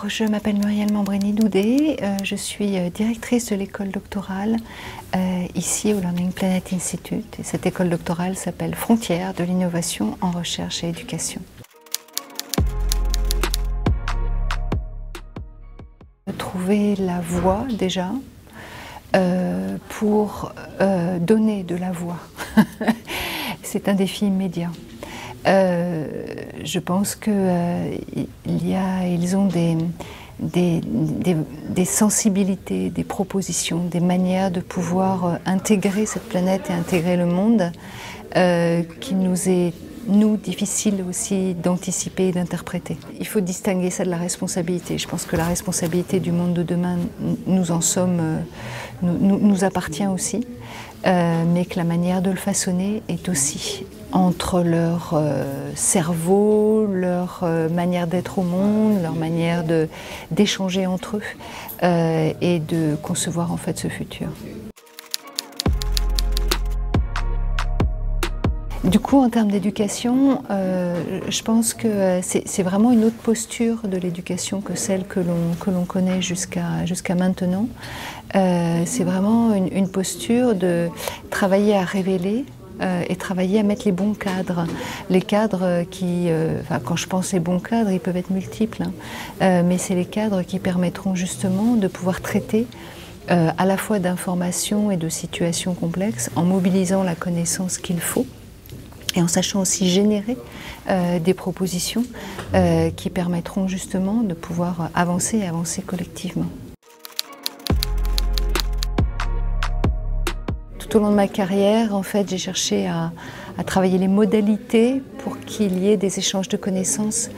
Je m'appelle Muriel Mambrini-Doudé, je suis directrice de l'école doctorale ici au Learning Planet Institute. Et cette école doctorale s'appelle Frontières de l'innovation en recherche et éducation. Trouver la voie déjà pour donner de la voix. C'est un défi immédiat. Je pense qu'ils ont des sensibilités, des propositions, des manières de pouvoir intégrer cette planète et intégrer le monde qui nous est, nous, difficile aussi d'anticiper et d'interpréter. Il faut distinguer ça de la responsabilité. Je pense que la responsabilité du monde de demain, nous appartient aussi, mais que la manière de le façonner est aussi entre leur cerveau, leur manière d'être au monde, leur manière d'échanger entre eux et de concevoir en fait ce futur. Du coup, en termes d'éducation, je pense que c'est vraiment une autre posture de l'éducation que celle que l'on connaît jusqu'à maintenant. C'est vraiment une posture de travailler à révéler et travailler à mettre les bons cadres. Les cadres qui, quand je pense les bons cadres, ils peuvent être multiples, hein, mais c'est les cadres qui permettront justement de pouvoir traiter à la fois d'informations et de situations complexes en mobilisant la connaissance qu'il faut, et en sachant aussi générer des propositions qui permettront justement de pouvoir avancer et avancer collectivement. Tout au long de ma carrière, en fait, j'ai cherché à travailler les modalités pour qu'il y ait des échanges de connaissances,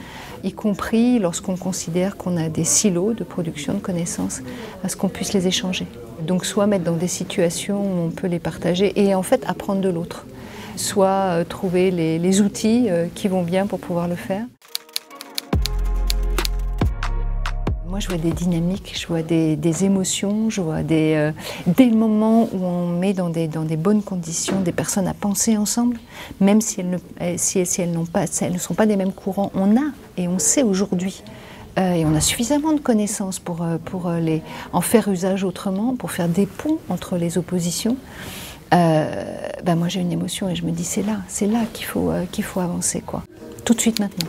y compris lorsqu'on considère qu'on a des silos de production de connaissances, à ce qu'on puisse les échanger. Donc soit mettre dans des situations où on peut les partager et en fait apprendre de l'autre. Soit trouver les outils qui vont bien pour pouvoir le faire. Moi, je vois des dynamiques, je vois des émotions, je vois dès le moment où on met dans des bonnes conditions des personnes à penser ensemble, même si elles ne sont pas des mêmes courants, on a et on sait aujourd'hui. Et on a suffisamment de connaissances pour en faire usage autrement, pour faire des ponts entre les oppositions. Moi j'ai une émotion et je me dis c'est là qu'il faut avancer, quoi. Tout de suite maintenant.